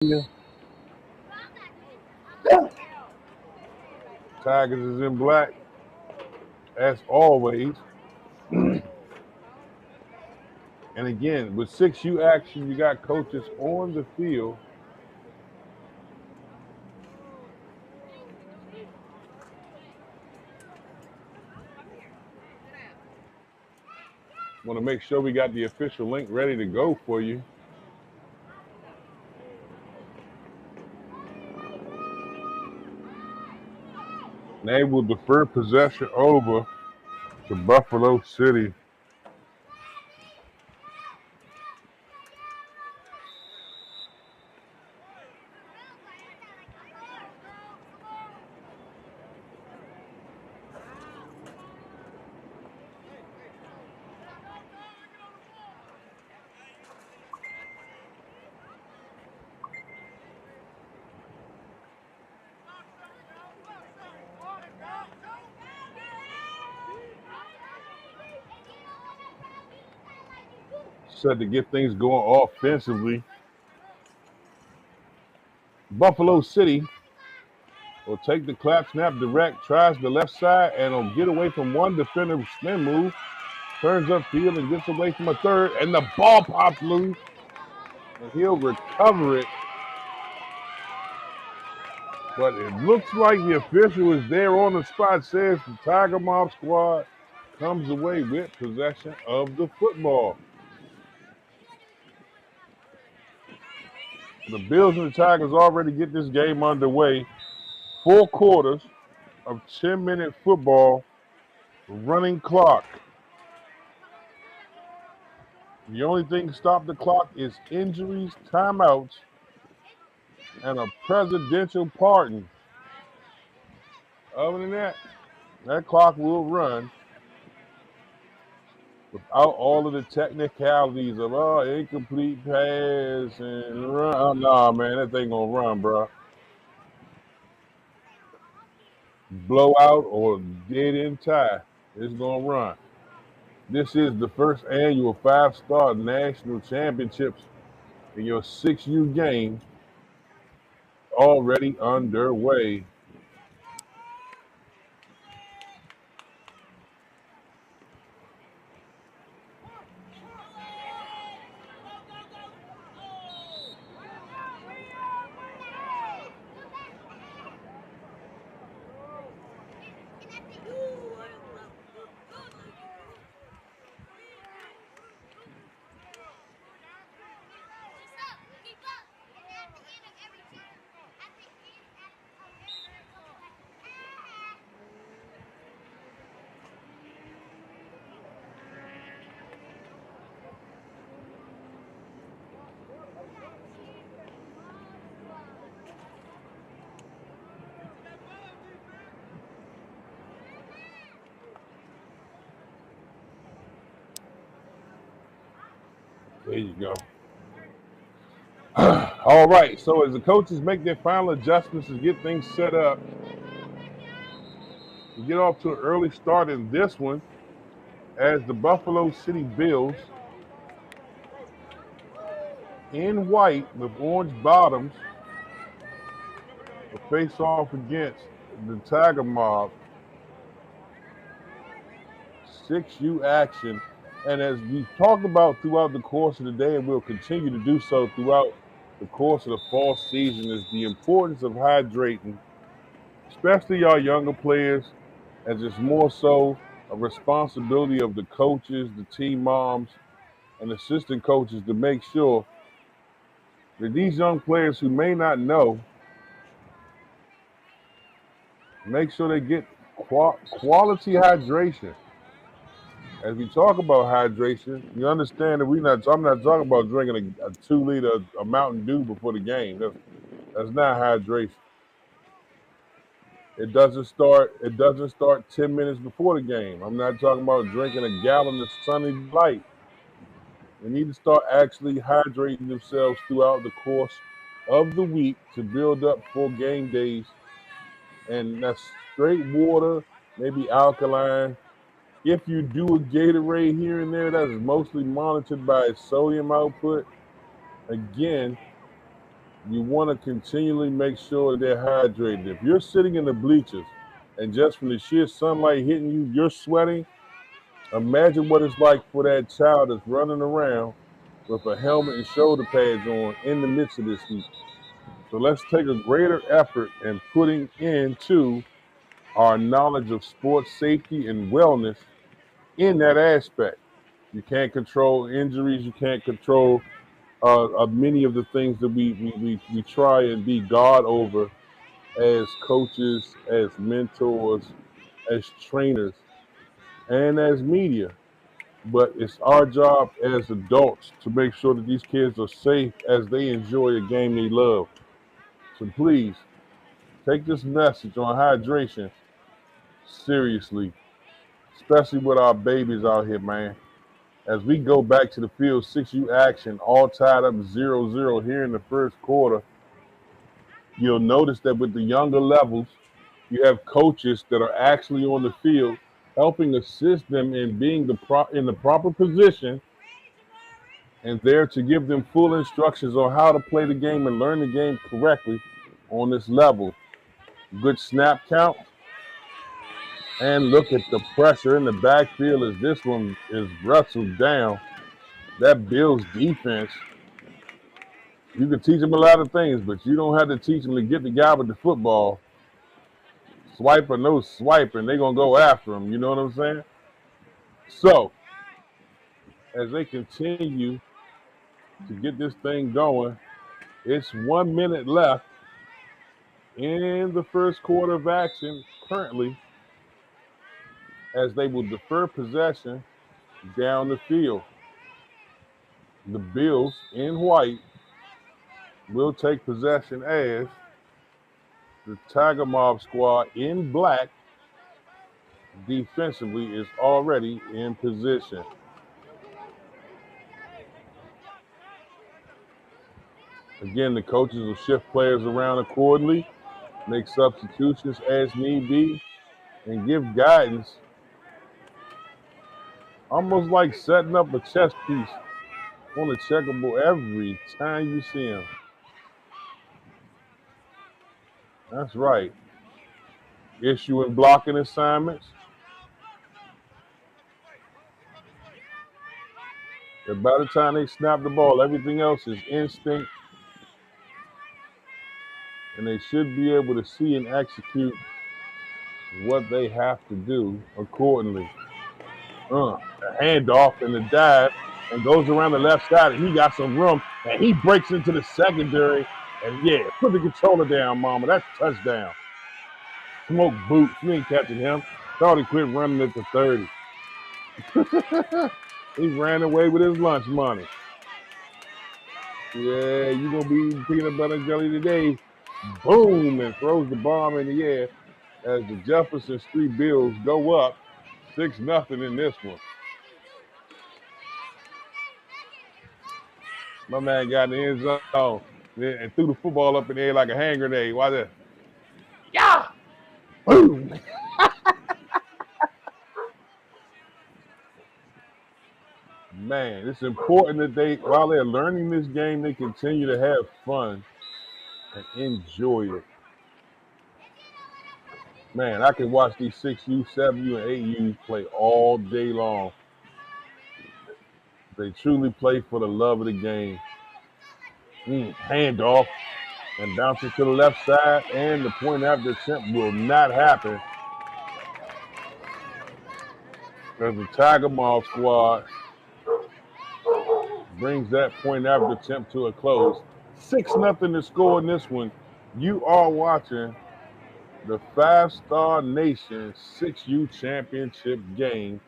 Tigers is in black, as always. And again, with 6U action, you got coaches on the field. Want to make sure we got the official link ready to go for you. They will defer possession over to Buffalo City. Set to get things going offensively. Buffalo City will take the clap snap direct, tries the left side, and will get away from one defender spin move. Turns upfield and gets away from a third, and the ball pops loose. And he'll recover it. But it looks like the official is there on the spot, says the Tiger Mob squad comes away with possession of the football. The Bills and the Tigers already get this game underway. 4 quarters of 10-minute football, running clock. The only thing to stop the clock is injuries, timeouts, and a presidential pardon. Other than that, that clock will run without all of the technicalities of incomplete pass and run. Oh, nah, man, that thing gonna run, bro. Blowout or dead end tie, it's gonna run. This is the first annual 5-star national championships in your 6U game already underway. There you go. All right, so as the coaches make their final adjustments to get things set up, we get off to an early start in this one as the Buffalo City Bills in white with orange bottoms will face off against the Tiger Mob. 6U action. And as we talked about throughout the course of the day, and we'll continue to do so throughout the course of the fall season, is the importance of hydrating, especially our younger players, as it's more so a responsibility of the coaches, the team moms, and assistant coaches to make sure that these young players who may not know, make sure they get quality hydration. As we talk about hydration, you understand that I'm not talking about drinking a 2-liter of Mountain Dew before the game. That's not hydration. It doesn't start 10 minutes before the game. I'm not talking about drinking a gallon of Sunny Light. They need to start actually hydrating themselves throughout the course of the week to build up for game days. And that's straight water, maybe alkaline. If you do a Gatorade here and there, that is mostly monitored by its sodium output. Again, You want to continually make sure they're hydrated. If you're sitting in the bleachers and just from the sheer sunlight hitting you, you're sweating, imagine what it's like for that child that's running around with a helmet and shoulder pads on in the midst of this heat. So let's take a greater effort in putting into our knowledge of sports safety and wellness in that aspect. You can't control injuries. You can't control many of the things that we try and be God over as coaches, as mentors, as trainers, and as media. But it's our job as adults to make sure that these kids are safe as they enjoy a game they love. So please take this message on hydration seriously, especially with our babies out here, man. As we go back to the field, 6U action, all tied up 0-0 here in the first quarter, you'll notice that with the younger levels, you have coaches that are actually on the field helping assist them in being in the proper position and there to give them full instructions on how to play the game and learn the game correctly on this level. Good snap count. And look at the pressure in the backfield as this one is wrestled down. That Bills defense, you can teach them a lot of things, but you don't have to teach them to get the guy with the football. Swipe or no swiping, they're going to go after him. You know what I'm saying? So, as they continue to get this thing going, it's 1 minute left in the first quarter of action currently as they will defer possession down the field. The Bills in white will take possession as the Tiger Mob squad in black defensively is already in position. Again, the coaches will shift players around accordingly, make substitutions as need be, and give guidance, almost like setting up a chess piece on a checkerboard every time you see them. That's right. Issuing blocking assignments. And by the time they snap the ball, everything else is instinct, and they should be able to see and execute what they have to do accordingly. A handoff and the dive and goes around the left side, and he got some room, and he breaks into the secondary, and yeah, put the controller down, mama. That's touchdown. Smoke boots. You ain't catching him. Thought he quit running at the 30. He ran away with his lunch money. Yeah, you gonna be eating peanut butter and jelly today. Boom, and throws the bomb in the air as the Jefferson Street Bills go up 6-0 in this one. My man got in the end zone and threw the football up in the air like a hand grenade. Why that? Yeah! Boom! Man, it's important that while they're learning this game, they continue to have fun and enjoy it. Man, I can watch these 6U, 7U, and 8U play all day long. They truly play for the love of the game. Handoff and bounces to the left side, and the point after attempt will not happen as the Tiger Mob squad brings that point after attempt to a close. 6-0 to score in this one. You are watching the 5-Star Nation 6U Championship game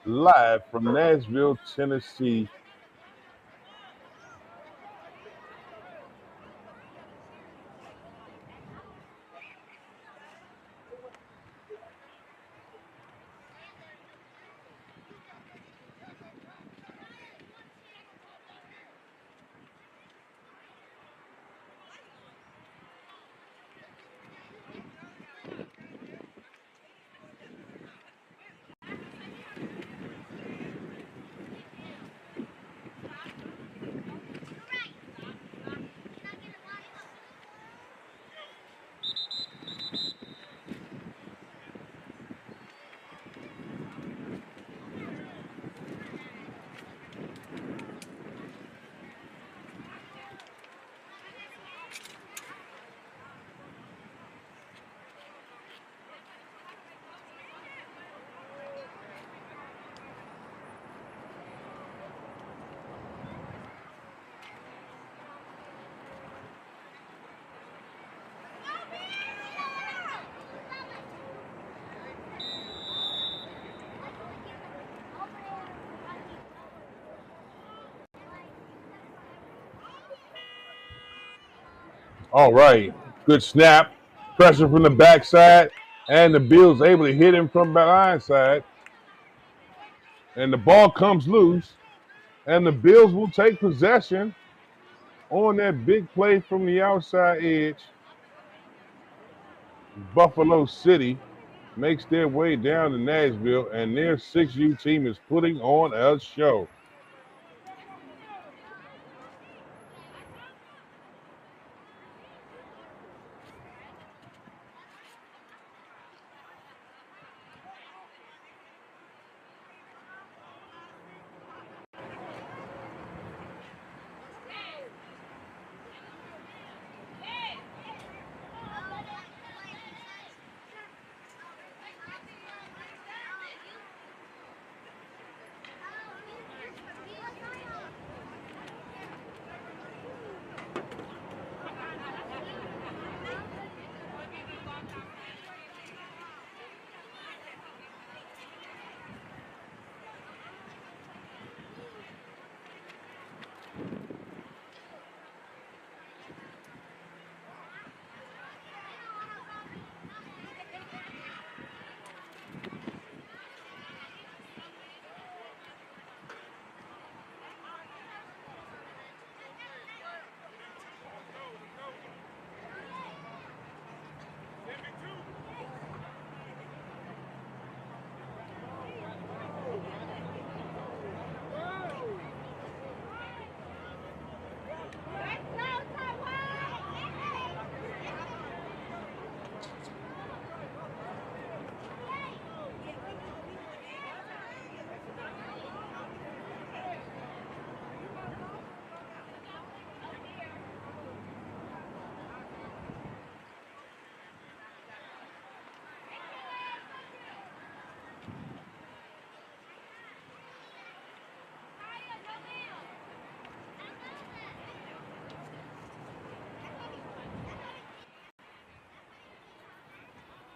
live from Nashville, Tennessee. All right. Good snap. Pressure from the backside. And the Bills able to hit him from behind side. And the ball comes loose. And the Bills will take possession on that big play from the outside edge. Buffalo City makes their way down to Nashville, and their 6U team is putting on a show.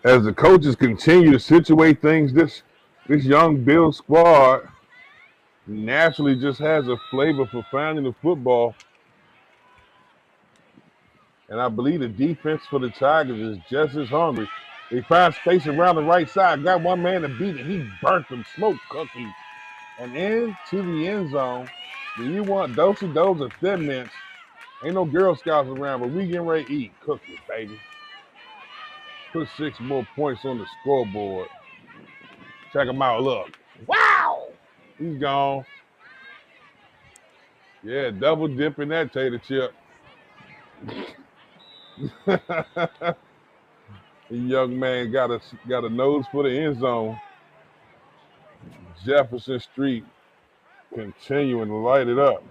As the coaches continue to situate things, this young Bill squad naturally just has a flavor for finding the football. And I believe the defense for the Tigers is just as hungry. They find space around the right side, got one man to beat it. He burnt them smoke cookies. And into the end zone. Do you want dosey-dos or Thin Mints? Ain't no Girl Scouts around, but we getting ready to eat cookies, baby. Put 6 more points on the scoreboard. Check him out, look. Wow! He's gone. Yeah, double dipping that tater chip. The young man got a nose for the end zone. Jefferson Street continuing to light it up.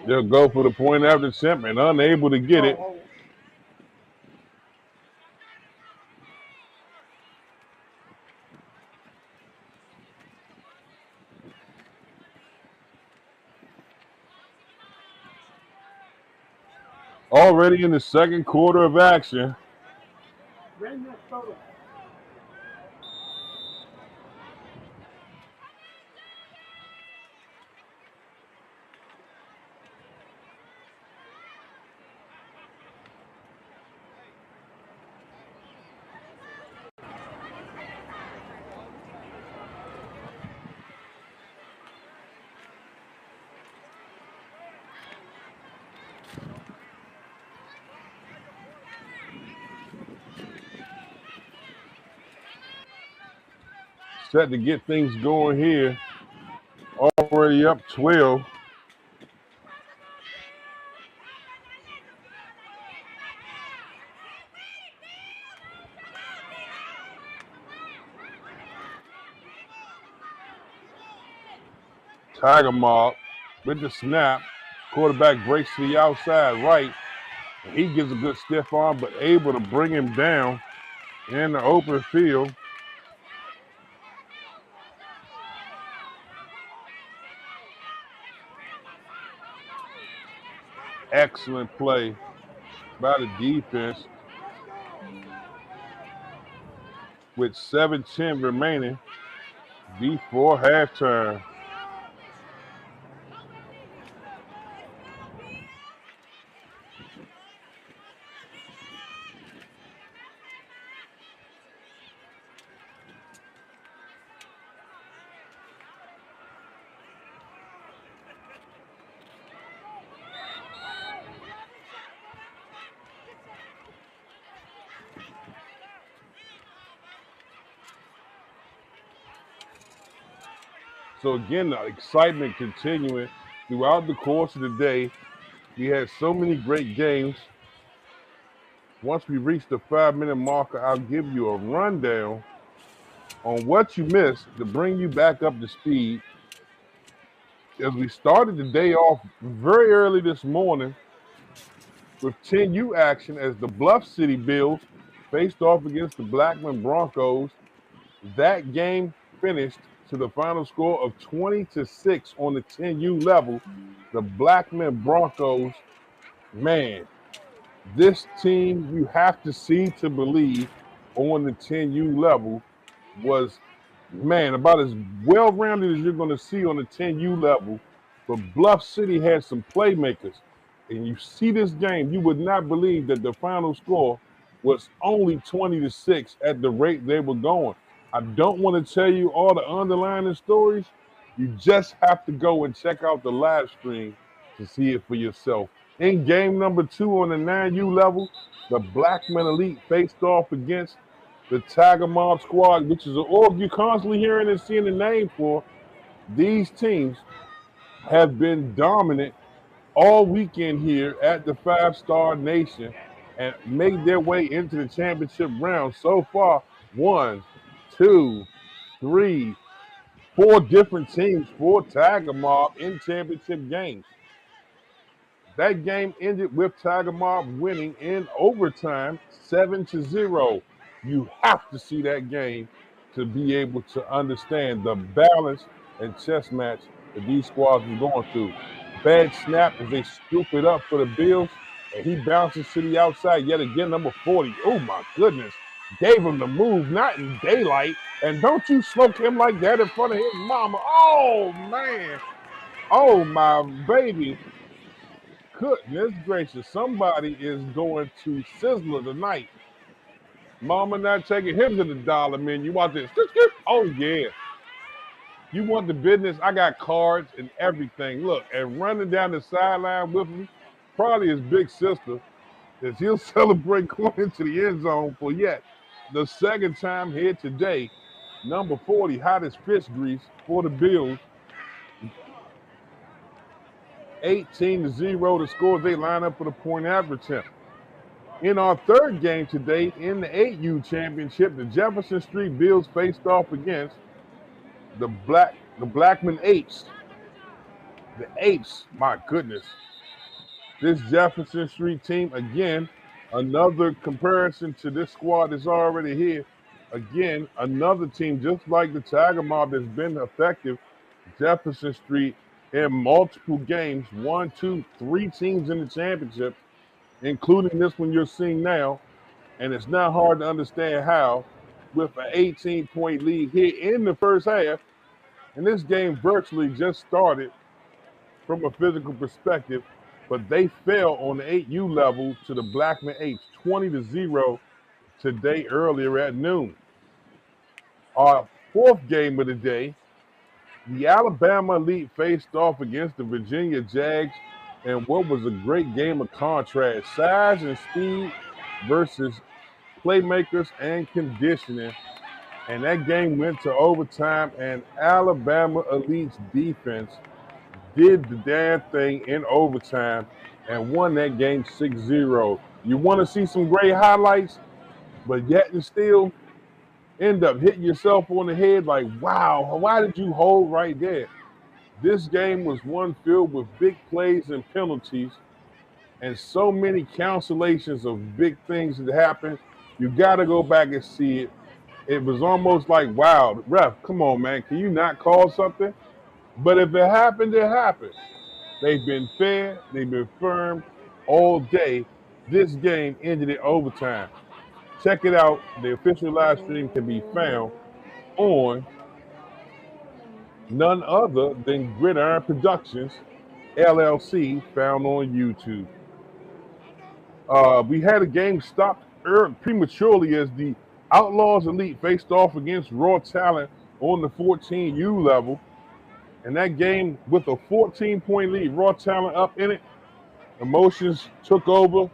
They'll go for the point after attempt and unable to get it. Already in the second quarter of action. Set to get things going here. Already up 12. Tiger Mobb with the snap. Quarterback breaks to the outside right. And he gives a good stiff arm, but able to bring him down in the open field. Excellent play by the defense with 7:10 remaining before halftime. So again, the excitement continuing throughout the course of the day. We had so many great games. Once we reach the 5-minute marker, I'll give you a rundown on what you missed to bring you back up to speed. As we started the day off very early this morning with 10U action as the Bluff City Bills faced off against the Blackman Broncos. That game finished to the final score of 20-6 on the 10U level. The Blackman Broncos, man, this team you have to see to believe on the 10U level was, man, about as well-rounded as you're going to see on the 10U level. But Bluff City had some playmakers. And you see this game, you would not believe that the final score was only 20-6 at the rate they were going. I don't want to tell you all the underlying stories. You just have to go and check out the live stream to see it for yourself. In game number 2 on the 9U level, the Blackman Elite faced off against the Tiger Mobb squad, which is an org you're constantly hearing and seeing the name for. These teams have been dominant all weekend here at the 5-Star Nation and made their way into the championship round. So far, 1, 2, 3, 4 different teams for Tiger Mobb in championship games. That game ended with Tiger Mobb winning in overtime 7-0. You have to see that game to be able to understand the balance and chess match that these squads are going through. Bad snap as they scoop it up for the Bills, and he bounces to the outside yet again, number 40. Oh, my goodness. Gave him the move, not in daylight. And don't you smoke him like that in front of his mama. Oh, man. Oh, my baby. Goodness gracious. Somebody is going to Sizzler tonight. Mama not taking him to the dollar menu. You want this? Oh, yeah. You want the business? I got cards and everything. Look, and running down the sideline with me, probably his big sister, as he'll celebrate going into the end zone for yet the second time here today. Number 40, hottest fish grease for the Bills. 18-0 to score. They line up for the point average attempt. In our third game today in the 8U championship, the Jefferson Street Bills faced off against the Blackman Apes. The Apes, my goodness. This Jefferson Street team, again, another comparison to this squad that's already here. Again, another team just like the Tiger Mobb has been effective. Jefferson Street in multiple games, 1, 2, 3 teams in the championship, including this one you're seeing now. And it's not hard to understand how, with an 18-point lead here in the first half, and this game virtually just started from a physical perspective, but they fell on the 8U level to the Blackman Apes, 20-0 today earlier at noon. Our fourth game of the day, the Alabama Elite faced off against the Virginia Jags in what was a great game of contrast, size and speed versus playmakers and conditioning. And that game went to overtime, and Alabama Elite's defense did the damn thing in overtime and won that game 6-0. You want to see some great highlights, but yet and still end up hitting yourself on the head like, wow, why did you hold right there? This game was one filled with big plays and penalties and so many cancellations of big things that happened. You got to go back and see it. It was almost like, wow, ref, come on, man. Can you not call something? But if it happened, it happened. They've been fair. They've been firm. all day. This game ended in overtime. Check it out. The official live stream can be found on none other than Gridiron Productions, LLC, found on YouTube. We had a game stopped prematurely as the Outlaws Elite faced off against Raw Talent on the 14U level. And that game, with a 14-point lead, Raw Talent up in it, emotions took over,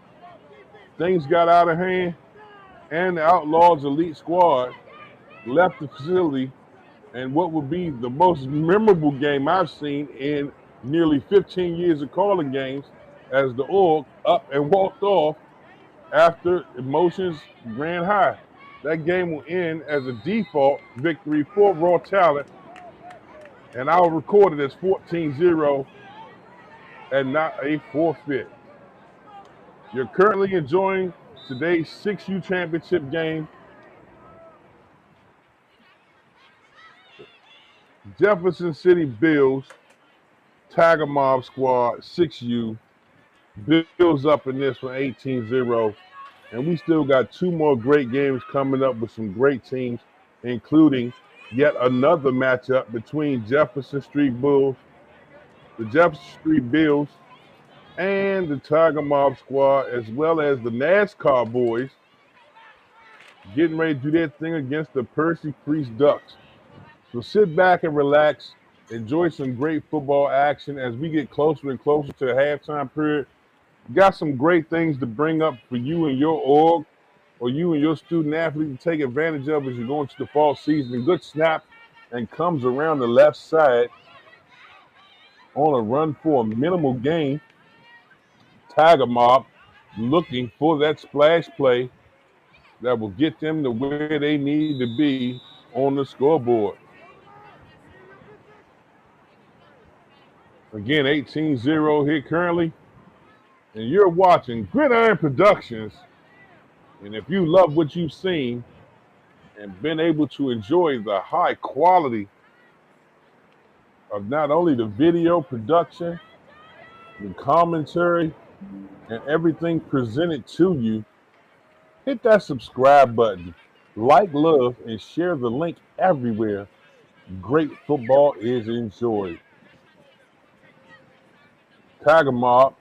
things got out of hand, and the Outlaws Elite squad left the facility. And what would be the most memorable game I've seen in nearly 15 years of calling games, as the Org up and walked off after emotions ran high. That game will end as a default victory for Raw Talent, and I'll record it as 14-0 and not a forfeit. You're currently enjoying today's 6U championship game. Jefferson City Bills, Tiger Mob squad, 6U. Bills up in this one, 18-0. And we still got two more great games coming up with some great teams, including yet another matchup between Jefferson Street Bulls, the Jefferson Street Bills, and the Tiger Mob squad, as well as the NASCAR boys getting ready to do their thing against the Percy Priest Ducks. So sit back and relax, enjoy some great football action as we get closer and closer to the halftime period. Got some great things to bring up for you and your org, or you and your student athlete to take advantage of as you go into the fall season. Good snap and comes around the left side on a run for a minimal gain. Tiger Mob looking for that splash play that will get them to where they need to be on the scoreboard. Again, 18-0 here currently. And you're watching Gridiron Productions. And if you love what you've seen and been able to enjoy the high quality of not only the video production, the commentary, and everything presented to you, hit that subscribe button, like, love, and share the link everywhere great football is enjoyed. Tiger Mob,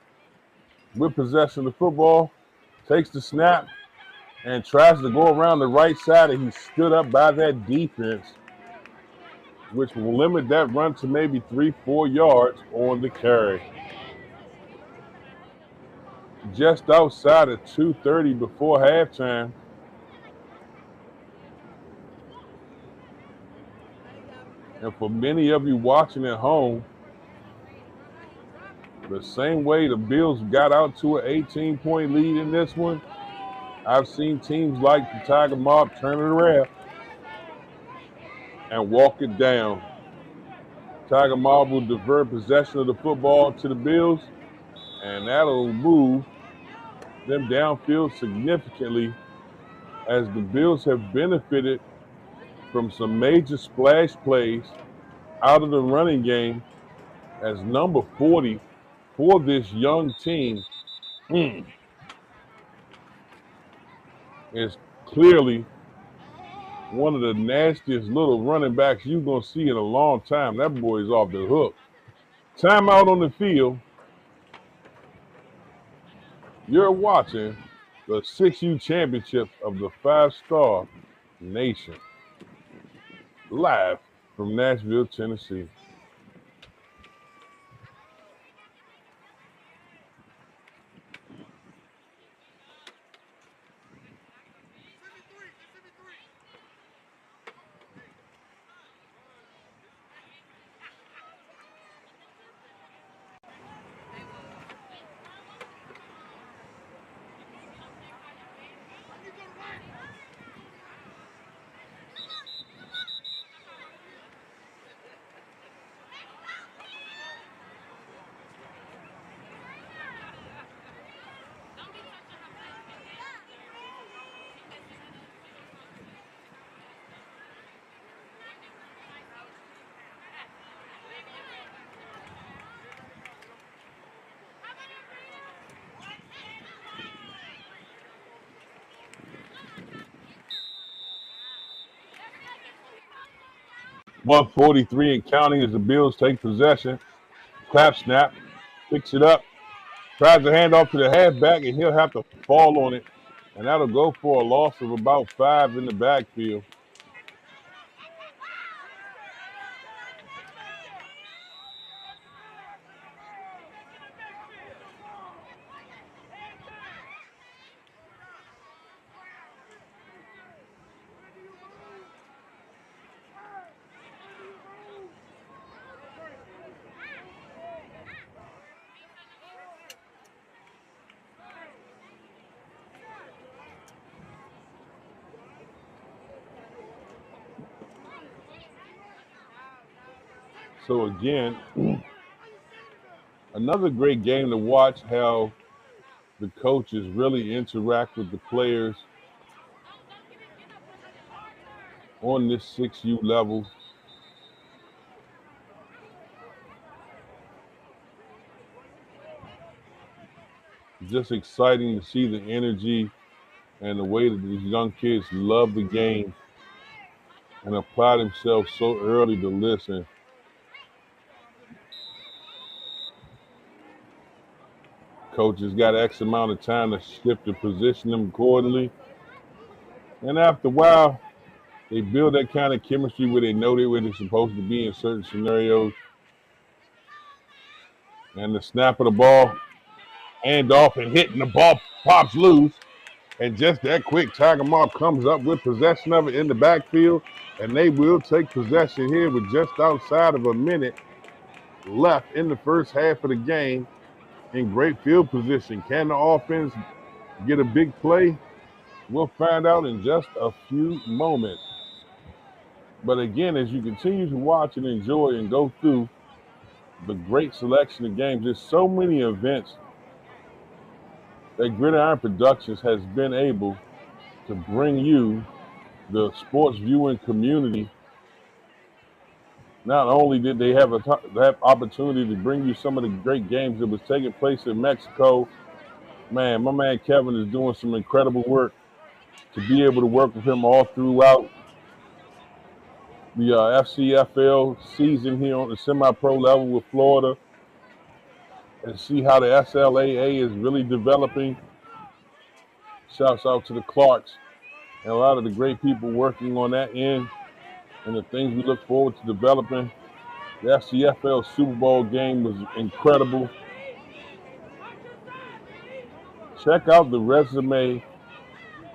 with possession of the football, takes the snap and tries to go around the right side, and he's stood up by that defense, which will limit that run to maybe 3-4 yards on the carry. Just outside of 2:30 before halftime. And for many of you watching at home, the same way the Bills got out to an 18-point lead in this one, I've seen teams like the Tiger Mob turn it around and walk it down. Tiger Mob will divert possession of the football to the Bills, and that'll move them downfield significantly, as the Bills have benefited from some major splash plays out of the running game, as number 40 for this young team is clearly one of the nastiest little running backs you're going to see in a long time. That boy is off the hook. Timeout on the field. You're watching the 6U championship of the 5-Star Nation, live from Nashville, Tennessee. 1:43 and counting as the Bills take possession. Clap snap, picks it up, tries to hand off to the halfback, and he'll have to fall on it. And that'll go for a loss of about 5 in the backfield. So again, another great game to watch how the coaches really interact with the players on this 6U level. Just exciting to see the energy and the way that these young kids love the game and apply themselves so early to listen. Coaches got X amount of time to shift and position them accordingly. And after a while, they build that kind of chemistry where they know where they're supposed to be in certain scenarios. And the snap of the ball, hand off and hitting the ball pops loose. And just that quick, Tiger Mobb comes up with possession of it in the backfield. And they will take possession here with just outside of a minute left in the first half of the game in great field position. Can the offense get a big play? We'll find out in just a few moments. But again, as you continue to watch and enjoy and go through the great selection of games, there's so many events that Gridiron Productions has been able to bring you, the sports viewing community. Not only did they have that opportunity to bring you some of the great games that was taking place in Mexico, man, my man Kevin is doing some incredible work to be able to work with him all throughout the FCFL season here on the semi-pro level with Florida, and see how the SLAA is really developing. Shouts out to the Clarks and a lot of the great people working on that end and the things we look forward to developing. The FCFL Super Bowl game was incredible. Check out the resume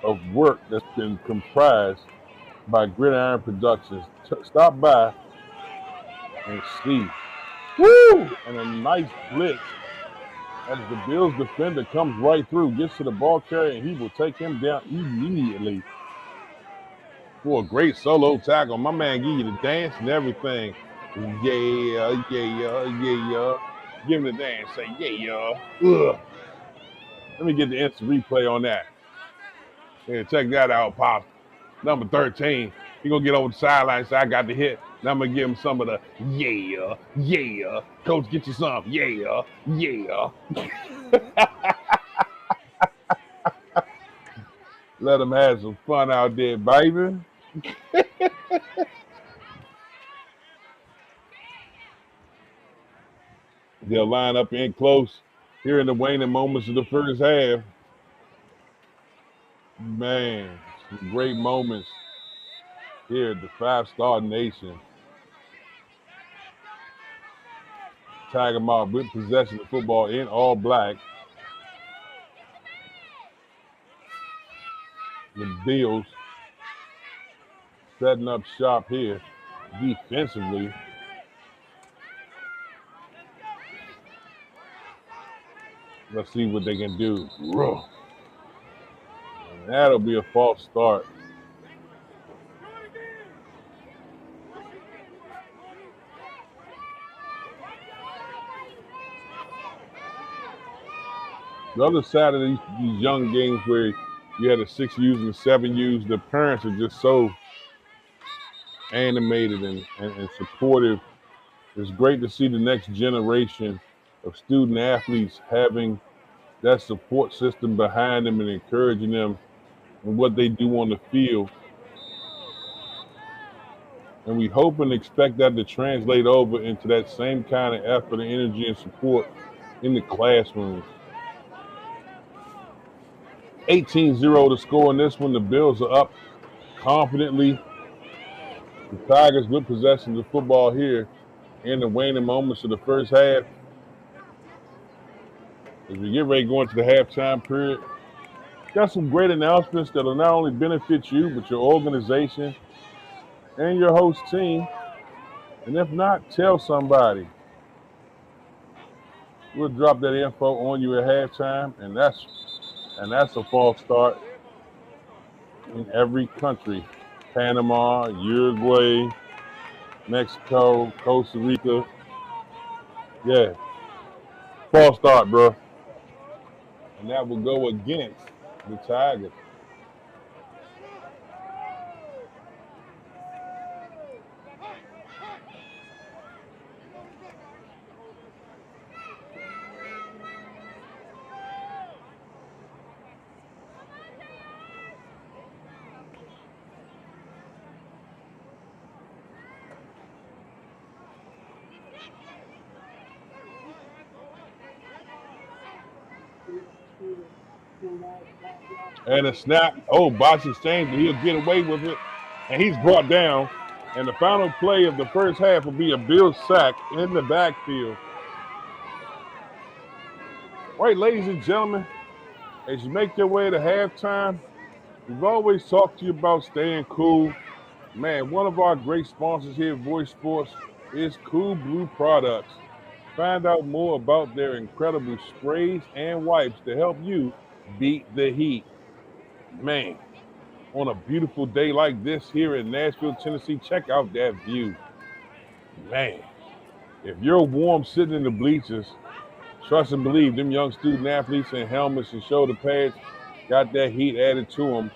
of work that's been comprised by Gridiron Productions. Stop by and see. Woo! And a nice blitz as the Bills defender comes right through, gets to the ball carrier, and he will take him down immediately for a great solo tackle. My man give you the dance and everything. Yeah, yeah, yeah. Give him the dance. Say, yeah. Ugh. Let me get the instant replay on that. Yeah, check that out, Pops. Number 13. He gonna get over the sideline, say, I got the hit. Now I'm gonna give him some of the yeah, yeah. Coach, get you some. Yeah, yeah. Let them have some fun out there, baby. They'll line up in close here in the waning moments of the first half. Man, some great moments here at the Five-Star Nation. Tiger Mobb with possession of football in all black. The Bills setting up shop here defensively. Let's see what they can do. That'll be a false start. The other side of these young games where you had the 6Us and the 7Us, the parents are just so animated and supportive. It's great to see the next generation of student athletes having that support system behind them and encouraging them in what they do on the field. And we hope and expect that to translate over into that same kind of effort and energy and support in the classrooms. 18-0 to score in this one. The Bills are up confidently. The Tigers with possession of the football here in the waning moments of the first half. As we get ready to go into the halftime period, got some great announcements that will not only benefit you, but your organization and your host team. And if not, tell somebody. We'll drop that info on you at halftime, and that's a false start in every country. Panama, Uruguay, Mexico, Costa Rica. Yeah, false start, bro. And that will go against the Tigers. And a snap. Oh, Bosch exchange, but he'll get away with it. And he's brought down. And the final play of the first half will be a Bill sack in the backfield. All right, ladies and gentlemen, as you make your way to halftime, we've always talked to you about staying cool. Man, one of our great sponsors here at Voice Sports is Cool Blue Products. Find out more about their incredible sprays and wipes to help you beat the heat. Man, on a beautiful day like this here in Nashville, Tennessee, check out that view. Man, if you're warm sitting in the bleachers, trust and believe them young student athletes in helmets and shoulder pads got that heat added to them.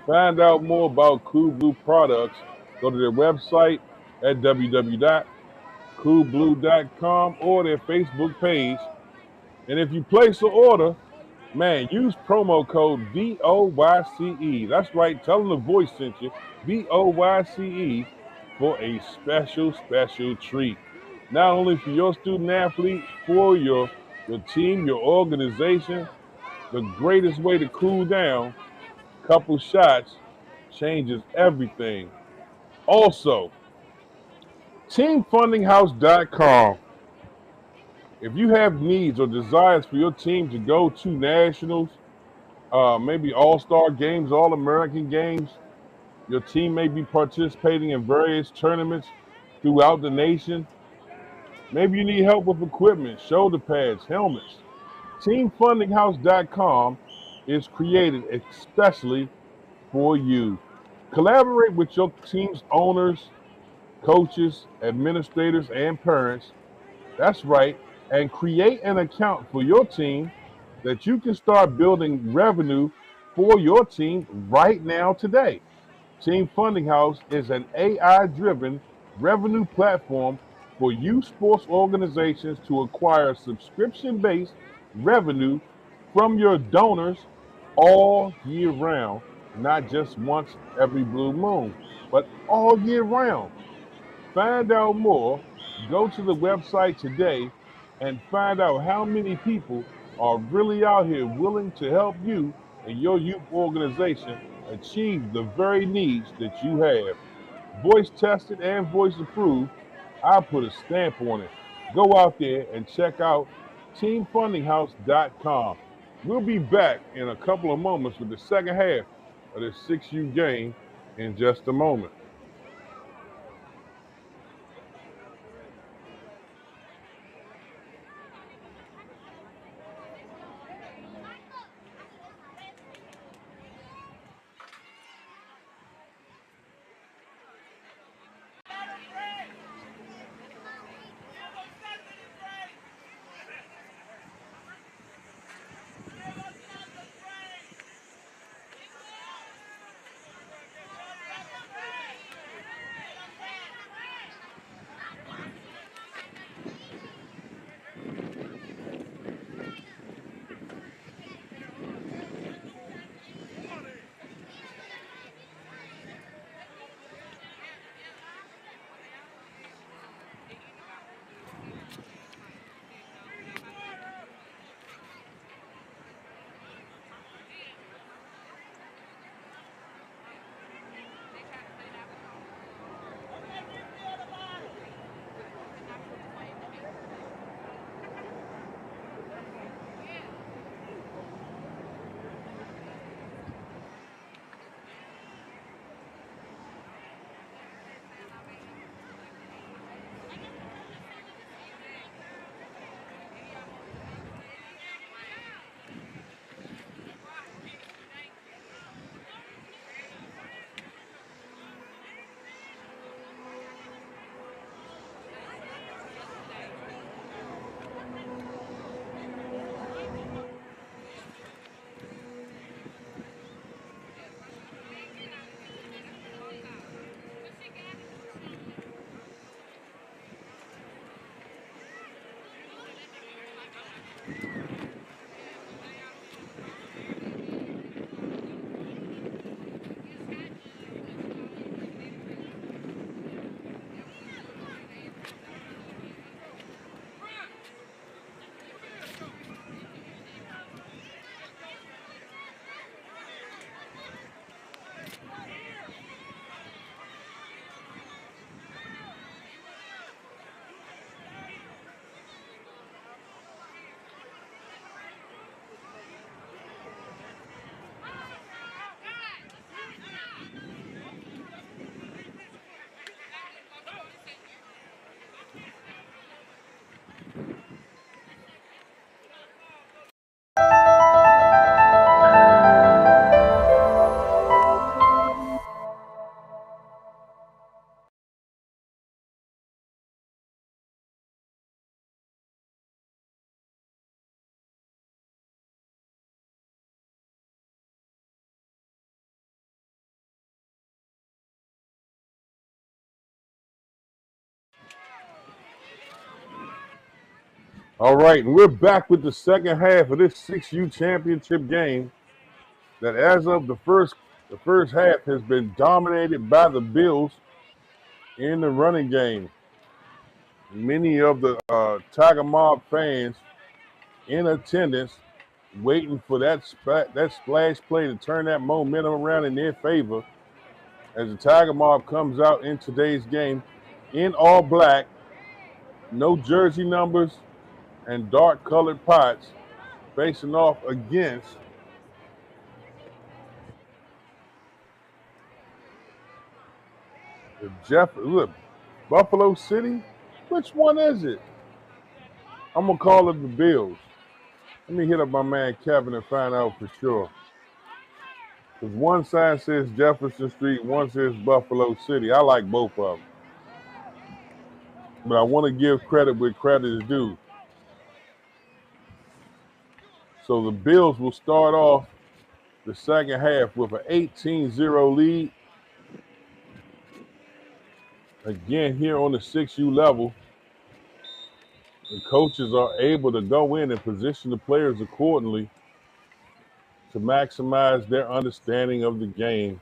Find out more about Cool Blue products. Go to their website at www.coolblue.com or their Facebook page. And if you place an order, man, use promo code VOYCE. That's right. Tell them the voice sent you. VOYCE for a special treat. Not only for your student athlete, for your team, your organization. The greatest way to cool down, couple shots changes everything. Also, teamfundinghouse.com. If you have needs or desires for your team to go to nationals, maybe all-star games, all-American games, your team may be participating in various tournaments throughout the nation. Maybe you need help with equipment, shoulder pads, helmets. Teamfundinghouse.com is created especially for you. Collaborate with your team's owners, coaches, administrators, and parents. That's right. And create an account for your team that you can start building revenue for your team right now today. Team Funding House is an AI-driven revenue platform for youth sports organizations to acquire subscription-based revenue from your donors all year round, not just once every blue moon, but all year round. Find out more. Go to the website today and find out how many people are really out here willing to help you and your youth organization achieve the very needs that you have. Voice tested and voice approved. I put a stamp on it. Go out there and check out teamfundinghouse.com. We'll be back in a couple of moments with the second half of this 6U game in just a moment. All right, and we're back with the second half of this 6U championship game that as of the first half has been dominated by the Bills in the running game. Many of the Tiger Mob fans in attendance waiting for that splash play to turn that momentum around in their favor as the Tiger Mob comes out in today's game in all black, no jersey numbers, and dark colored pots facing off against look, Buffalo City. Which one is it? I'm gonna call it the Bills. Let me hit up my man Kevin and find out for sure. Because one sign says Jefferson Street, one says Buffalo City. I like both of them. But I want to give credit where credit is due. So the Bills will start off the second half with an 18-0 lead. Again, here on the 6U level, the coaches are able to go in and position the players accordingly to maximize their understanding of the game.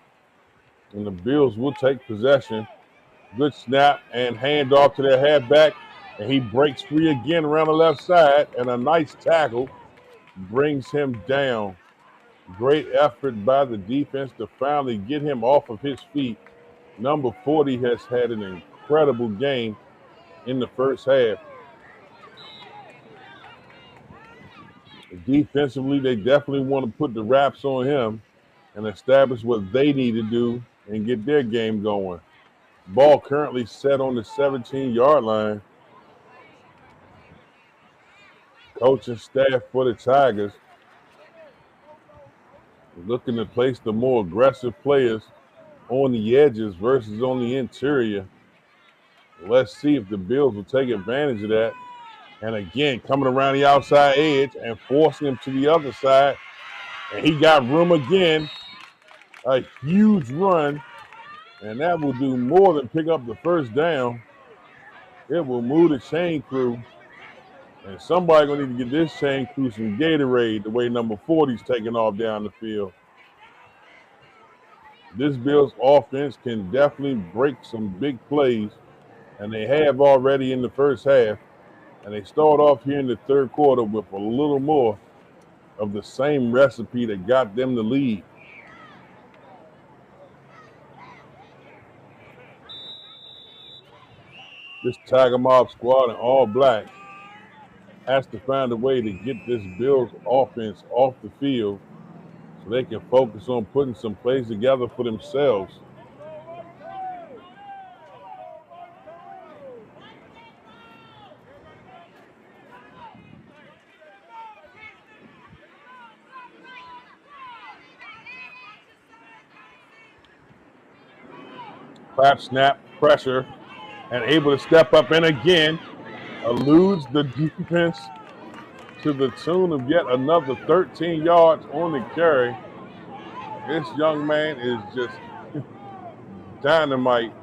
And the Bills will take possession. Good snap and hand off to their halfback. And he breaks free again around the left side. And a nice tackle brings him down. Great effort by the defense to finally get him off of his feet. Number 40 has had an incredible game in the first half. Defensively, they definitely want to put the wraps on him and establish what they need to do and get their game going. Ball currently set on the 17-yard line. Coaching staff for the Tigers looking to place the more aggressive players on the edges versus on the interior. Let's see if the Bills will take advantage of that. And again, coming around the outside edge and forcing him to the other side. And he got room again. A huge run. And that will do more than pick up the first down. It will move the chain crew. And somebody going to need to get this chain crew some Gatorade the way number 40's taking off down the field. This Bills offense can definitely break some big plays. And they have already in the first half. And they start off here in the third quarter with a little more of the same recipe that got them the lead. This Tiger Mob squad in all black has to find a way to get this Bills offense off the field so they can focus on putting some plays together for themselves. Clap, snap, pressure, and able to step up and again eludes the defense to the tune of yet another 13 yards on the carry. This young man is just dynamite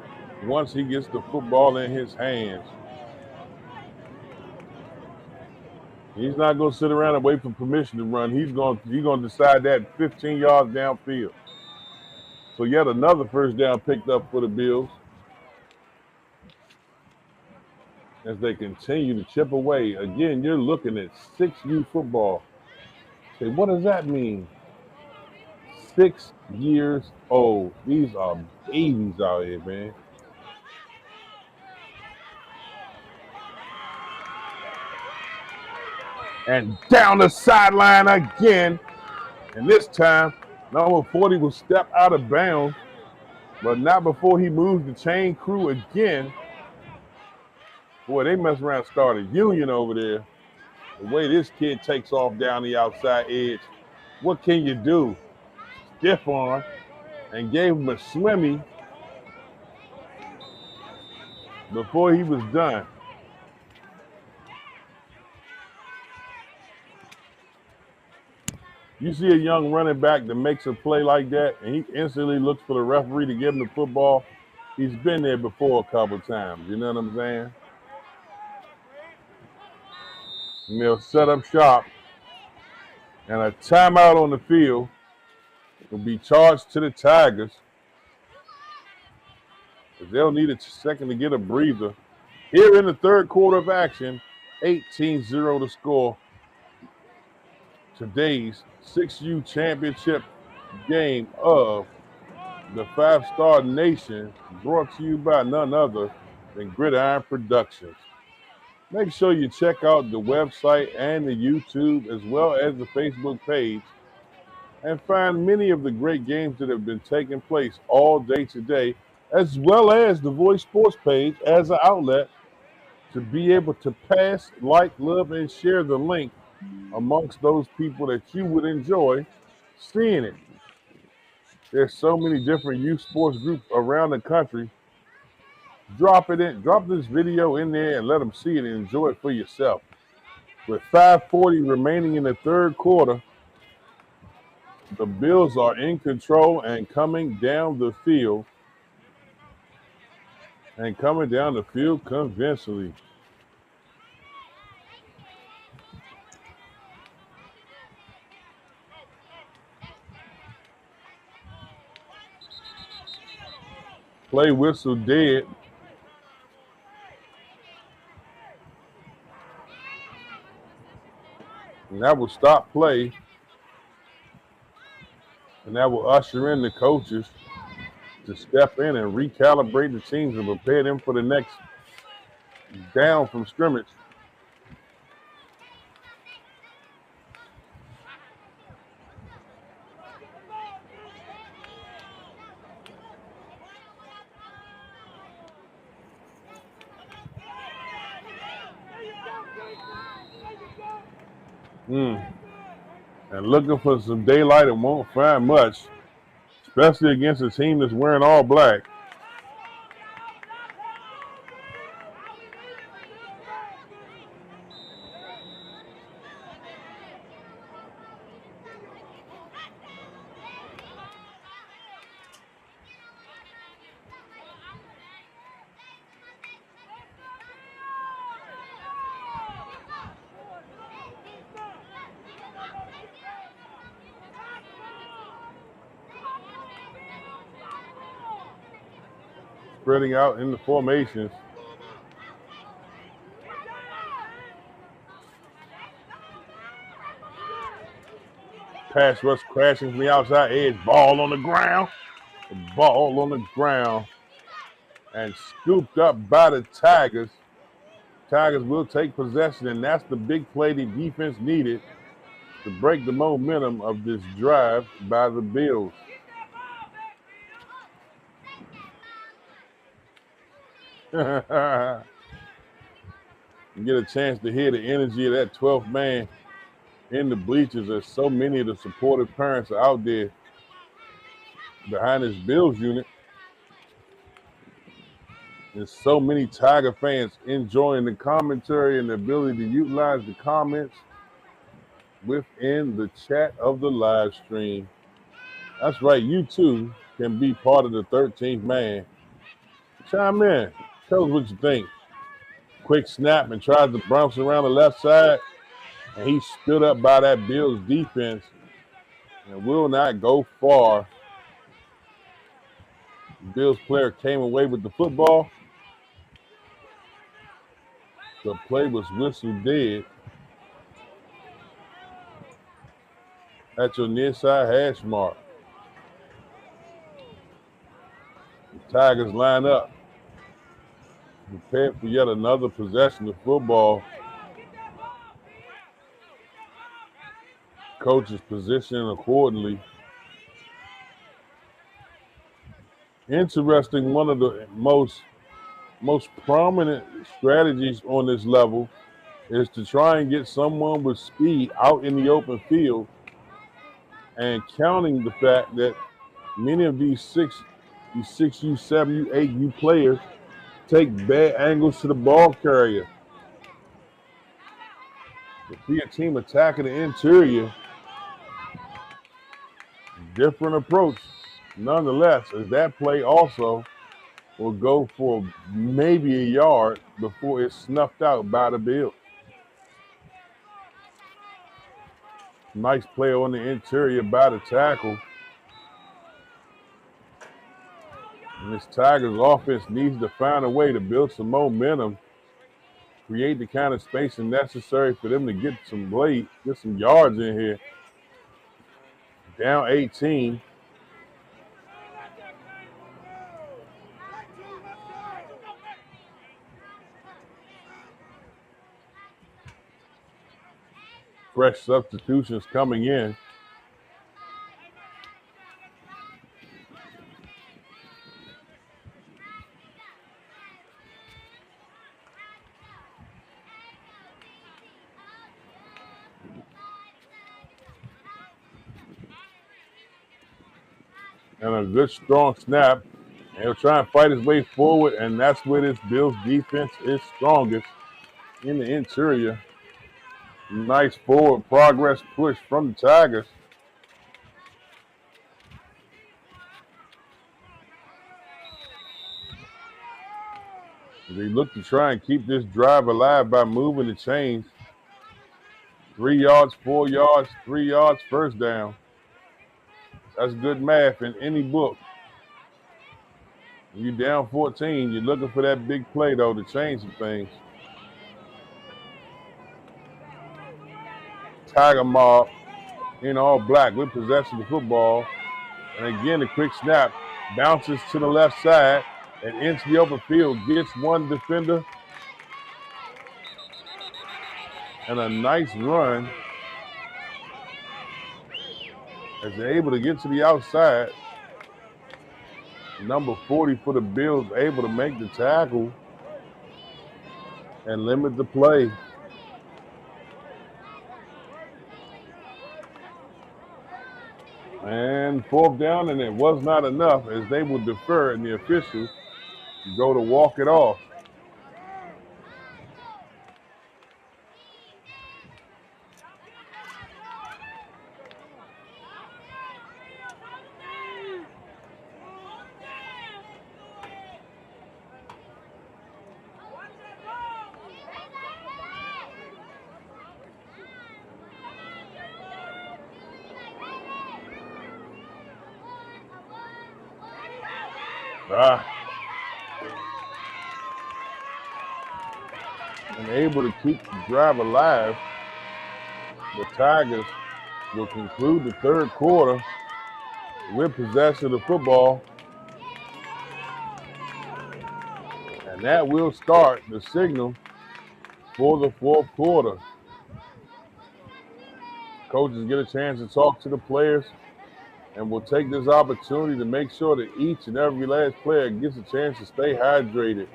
once he gets the football in his hands. He's not going to sit around and wait for permission to run. He's going to decide that 15 yards downfield. So yet another first down picked up for the Bills as they continue to chip away. Again, you're looking at 6U football. Say, what does that mean? 6 years old. These are babies out here, man. And down the sideline again. And this time, number 40 will step out of bounds, but not before he moves the chain crew again. Boy, they mess around and started union over there. The way this kid takes off down the outside edge. What can you do? Stiff arm and gave him a swimmy before he was done. You see a young running back that makes a play like that, and he instantly looks for the referee to give him the football. He's been there before a couple times. You know what I'm saying? And they'll set up shop, and a timeout on the field will be charged to the Tigers, because they'll need a second to get a breather. Here in the third quarter of action, 18-0 to score. Today's 6U championship game of the Five-Star Nation, brought to you by none other than Gridiron Productions. Make sure you check out the website and the YouTube as well as the Facebook page, and find many of the great games that have been taking place all day today, as well as the Voice Sports page as an outlet to be able to pass, like, love, and share the link amongst those people that you would enjoy seeing it. There's so many different youth sports groups around the country. Drop this video in there and let them see it and enjoy it for yourself. With 5:40 remaining in the third quarter, the Bills are in control and coming down the field convincingly. Play whistle dead. And that will stop play. And that will usher in the coaches to step in and recalibrate the teams and prepare them for the next down from scrimmage. And looking for some daylight and won't find much, especially against a team that's wearing all black. Spreading out in the formations. Pass rush crashing from the outside edge. Ball on the ground. Ball on the ground. And scooped up by the Tigers. Tigers will take possession, and that's the big play the defense needed to break the momentum of this drive by the Bills. You get a chance to hear the energy of that 12th man in the bleachers, as so many of the supportive parents are out there behind this Bills unit. There's so many Tiger fans enjoying the commentary and the ability to utilize the comments within the chat of the live stream. That's right, you too can be part of the 13th man. Chime in. Tell us what you think. Quick snap and tries to bounce around the left side, and he stood up by that Bills defense and will not go far. The Bills player came away with the football. The play was whistled dead at your near side hash mark. The Tigers line up, prepared for yet another possession of football. Coaches positioning accordingly. Interesting, one of the most prominent strategies on this level is to try and get someone with speed out in the open field, and counting the fact that many of these 6U, 7U, 8U players take bad angles to the ball carrier. To see a team attacking the interior, different approach. Nonetheless, as that play also will go for maybe a yard before it's snuffed out by the Bills. Nice play on the interior by the tackle. And this Tigers offense needs to find a way to build some momentum, create the kind of spacing necessary for them to get some yards in here. Down 18. Fresh substitutions coming in. And a good strong snap. And he'll try and fight his way forward, and that's where this Bills defense is strongest, in the interior. Nice forward progress push from the Tigers. They look to try and keep this drive alive by moving the chains. 3 yards, 4 yards, 3 yards, first down. That's good math in any book. When you're down 14, you're looking for that big play, though, to change some things. Tiger Mobb in all black with possession of the football. And again, a quick snap. Bounces to the left side and into the open field. Gets one defender. And a nice run as they're able to get to the outside. Number 40 for the Bills able to make the tackle and limit the play. And fourth down, and it was not enough as they will defer, and the officials go to walk it off. And able to keep the drive alive. The Tigers will conclude the third quarter with possession of the football. And that will start the signal for the fourth quarter. Coaches get a chance to talk to the players, and we'll take this opportunity to make sure that each and every last player gets a chance to stay hydrated.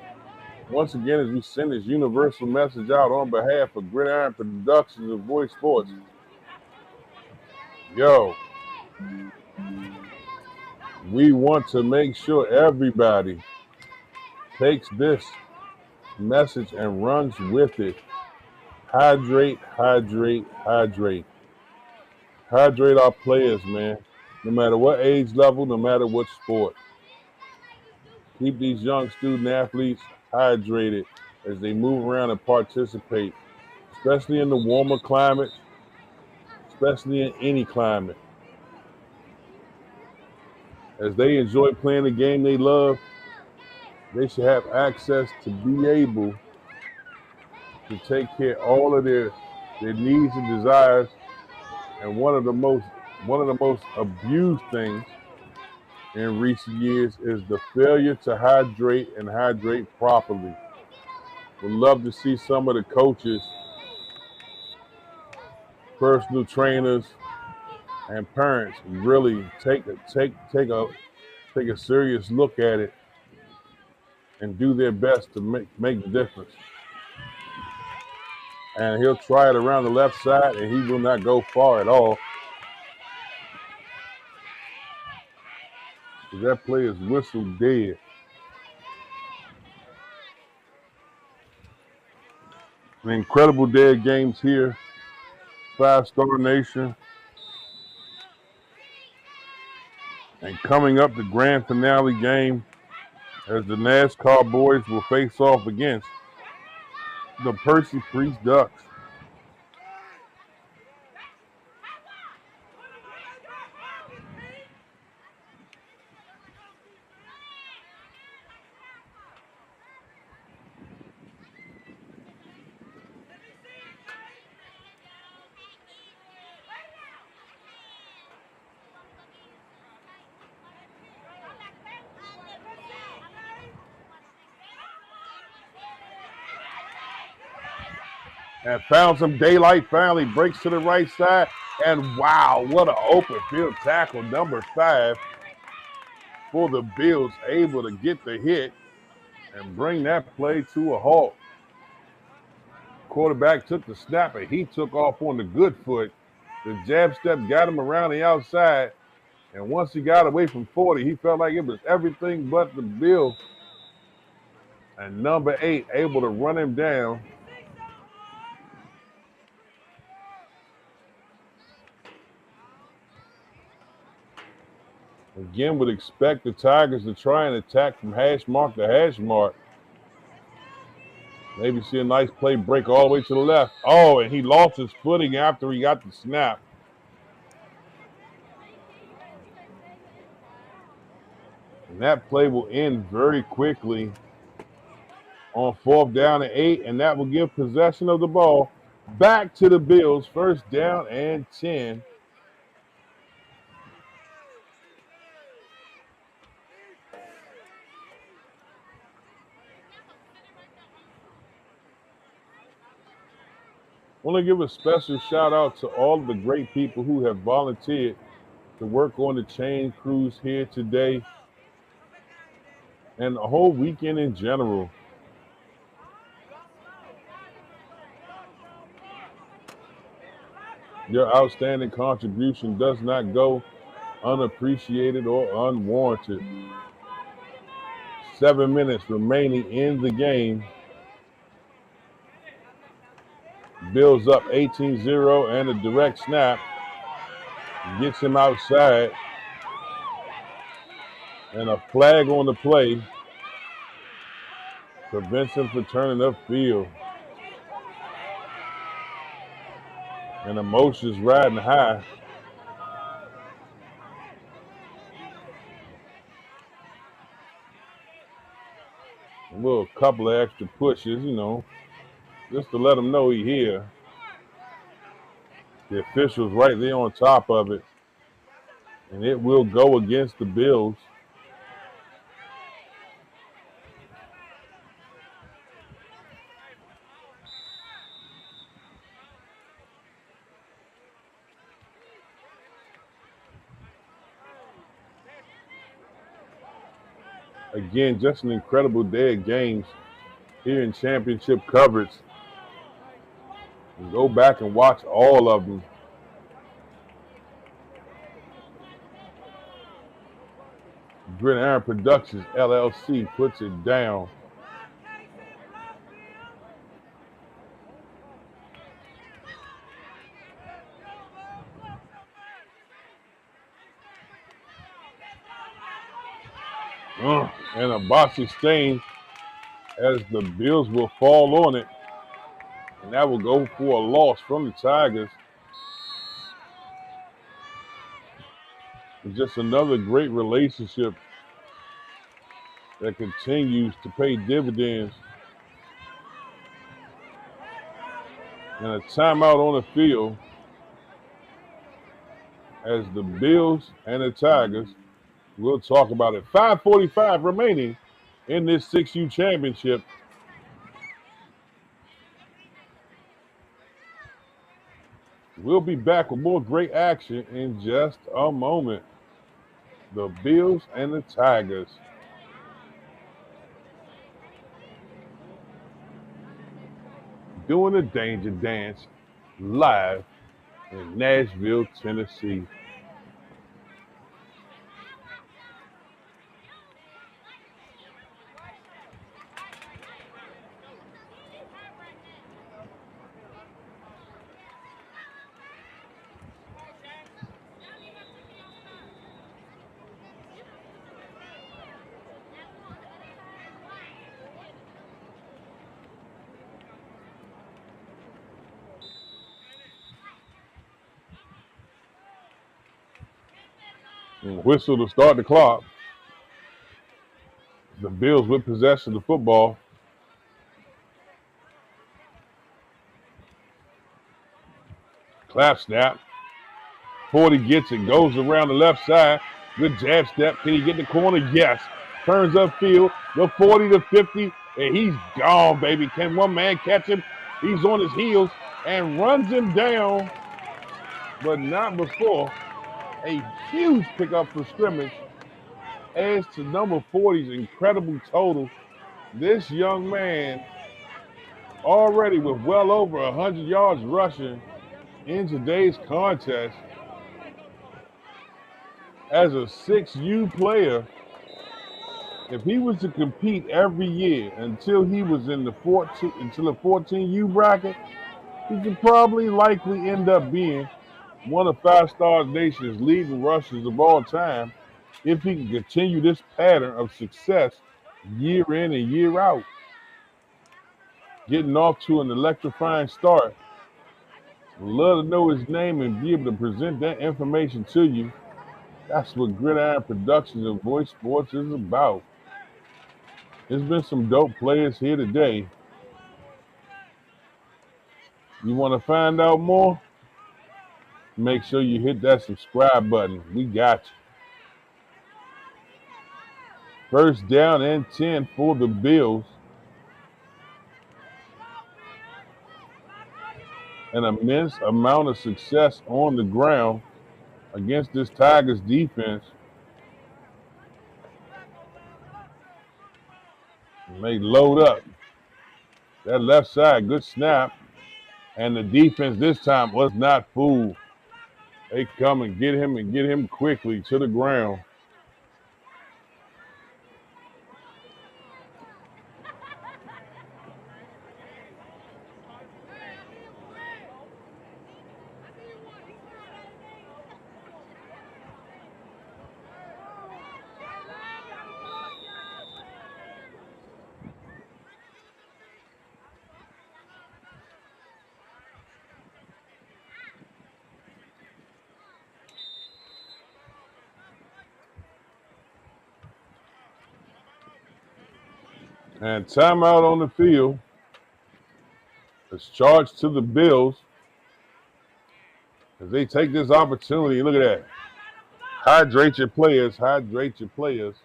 Once again, as we send this universal message out on behalf of Gridiron Productions and Voice Sports, we want to make sure everybody takes this message and runs with it. Hydrate, hydrate, hydrate. Hydrate our players, man. No matter what age level, no matter what sport. Keep these young student athletes hydrated as they move around and participate, especially in the warmer climate, especially in any climate. As they enjoy playing the game they love, they should have access to be able to take care of all of their needs and desires. And one of the most abused things in recent years is the failure to hydrate and hydrate properly. Would love to see some of the coaches, personal trainers, and parents really take a serious look at it and do their best to make the difference. And he'll try it around the left side, and he will not go far at all. That play is whistled dead. An incredible day of games here. 5-Star Nation. And coming up, the grand finale game as the NASCAR boys will face off against the Percy Priest Ducks. and found some daylight finally, breaks to the right side, and wow, what an open field tackle, number 5 for the Bills, able to get the hit and bring that play to a halt. Quarterback took the snap, and he took off on the good foot. The jab step got him around the outside, and once he got away from 40, he felt like it was everything but the Bills. And number 8 able to run him down. Again, would expect the Tigers to try and attack from hash mark to hash mark. Maybe see a nice play break all the way to the left. Oh, and he lost his footing after he got the snap. And that play will end very quickly on 4th down and 8, and that will give possession of the ball back to the Bills. 1st down and 10. I want to give a special shout out to all of the great people who have volunteered to work on the chain crews here today and the whole weekend in general. Your outstanding contribution does not go unappreciated or unwarranted. 7 minutes remaining in the game. Bills up 18-0, and a direct snap gets him outside. And a flag on the play prevents him from turning upfield. And emotions riding high. A little couple of extra pushes, just to let him know he's here. The official's right there on top of it. And it will go against the Bills. Again, just an incredible day of games here in championship coverage. Go back and watch all of them. Gridiron Productions, LLC puts it down. And a bossy stain as the Bills will fall on it. And that will go for a loss from the Tigers. It's just another great relationship that continues to pay dividends. And a timeout on the field as the Bills and the Tigers, we'll talk about it. 5:45 remaining in this 6U championship. We'll be back with more great action in just a moment. The Bills and the Tigers. Doing the Danger Dance live in Nashville, Tennessee. Whistle to start the clock. The Bills with possession of the football. Clap snap. 40 gets it, goes around the left side. Good jab step. Can he get the corner? Yes. Turns upfield. The 40 to 50, and he's gone, baby. Can one man catch him? He's on his heels and runs him down, but not before a huge pickup for scrimmage adds to number 40's incredible total. This young man already with well over 100 yards rushing in today's contest as a 6U player. If he was to compete every year until he was in the 14U bracket, he could probably likely end up being one of Five Star Nation's leading rushers of all time if he can continue this pattern of success year in and year out. Getting off to an electrifying start. Love to know his name and be able to present that information to you. That's what Gridiron Productions and Voice Sports is about. There's been some dope players here today. You want to find out more? Make sure you hit that subscribe button. We got you. First down and 10 for the Bills. An immense amount of success on the ground against this Tigers defense. And they load up. That left side, good snap. And the defense this time was not fooled. They come and get him quickly to the ground. And timeout on the field. It's charged to the Bills as they take this opportunity. Look at that. Hydrate your players. Hydrate your players.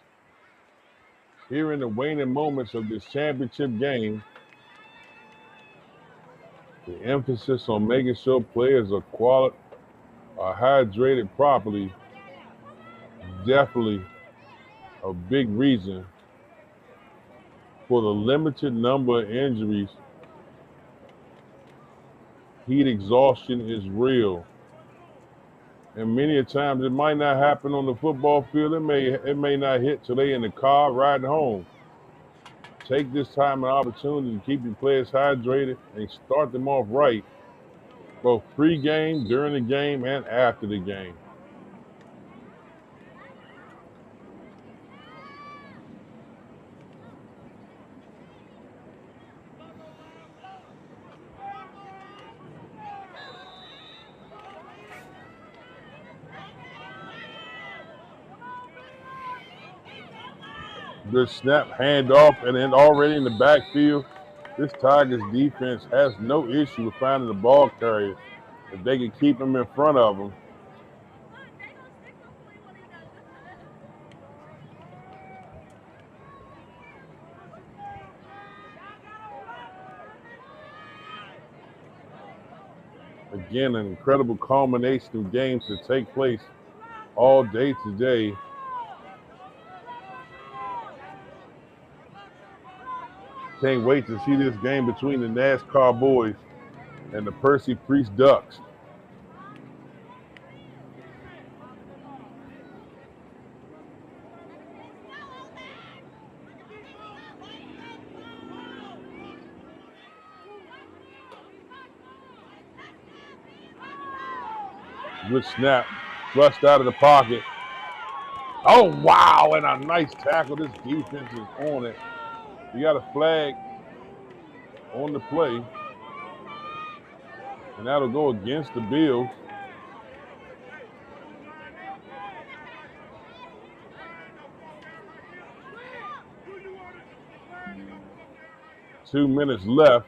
Here in the waning moments of this championship game, the emphasis on making sure players are hydrated properly, definitely a big reason for the limited number of injuries. Heat exhaustion is real. And many a times it might not happen on the football field. It may not hit till they in the car riding home. Take this time and opportunity to keep your players hydrated and start them off right, both pre-game, during the game, and after the game. Good snap, handoff, and then already in the backfield, this Tigers defense has no issue with finding the ball carrier if they can keep them in front of them. Again, an incredible culmination of games to take place all day today. Can't wait to see this game between the NASCAR boys and the Percy Priest Ducks. Good snap, flushed out of the pocket. Oh, wow, and a nice tackle. This defense is on it. You got a flag on the play, and that'll go against the Bills. Two minutes left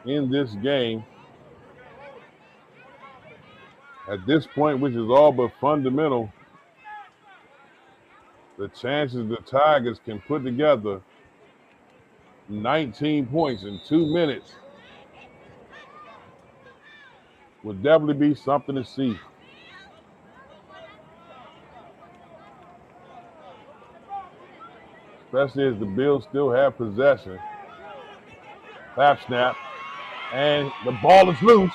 in this game. At this point, which is all but fundamental, the chances the Tigers can put together 19 points in 2 minutes Would definitely be something to see. Especially as the Bills still have possession. Snap, snap. And the ball is loose.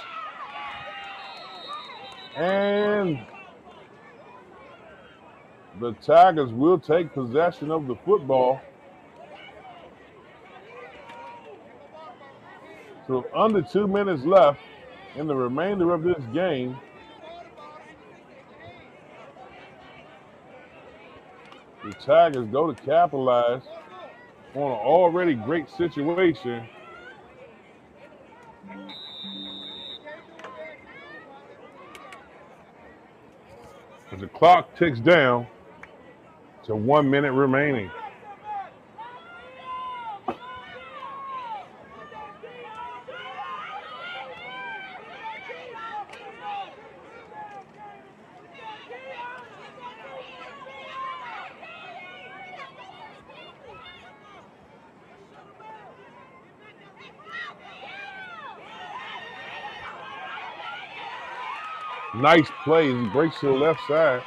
And the Tigers will take possession of the football. So under 2 minutes left in the remainder of this game. The Tigers go to capitalize on an already great situation. As the clock ticks down to 1 minute remaining. Nice play. He breaks to the left side.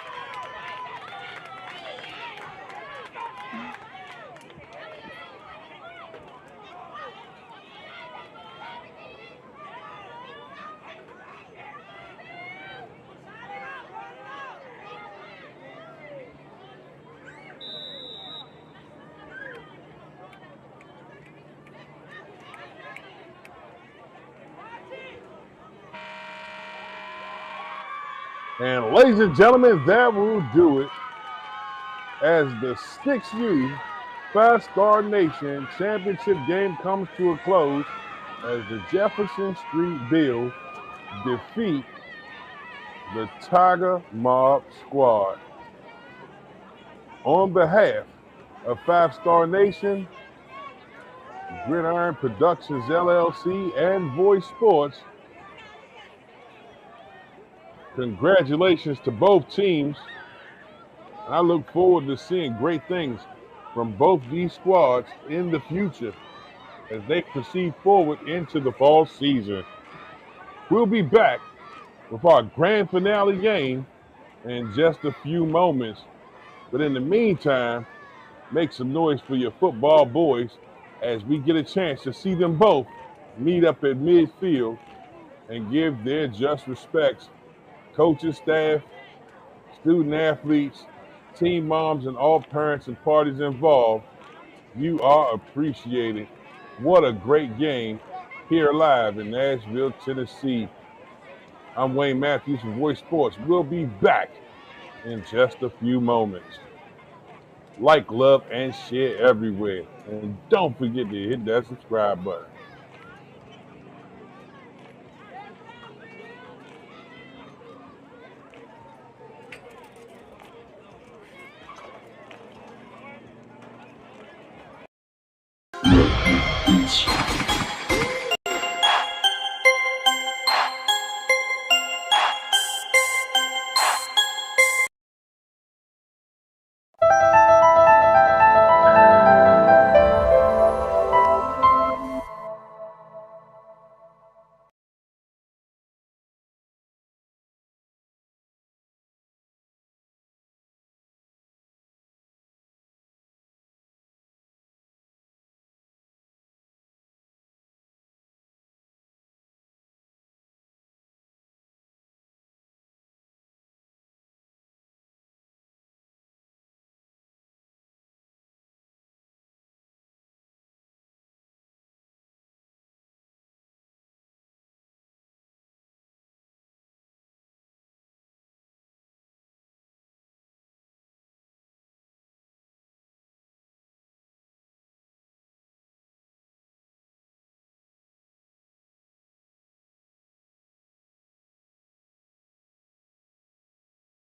And ladies and gentlemen, that will do it as the 6U 5-Star Nation championship game comes to a close as the Jefferson Street Bills defeat the Tiger Mobb squad. On behalf of 5-Star Nation, Gridiron Productions LLC, and Voice Sports, congratulations to both teams. I look forward to seeing great things from both these squads in the future as they proceed forward into the fall season. We'll be back with our grand finale game in just a few moments. But in the meantime, make some noise for your football boys as we get a chance to see them both meet up at midfield and give their just respects. Coaches, staff, student athletes, team moms, and all parents and parties involved, you are appreciated. What a great game here live in Nashville, Tennessee. I'm Wayne Matthews from Voice Sports. We'll be back in just a few moments. Like, love, and share everywhere. And don't forget to hit that subscribe button.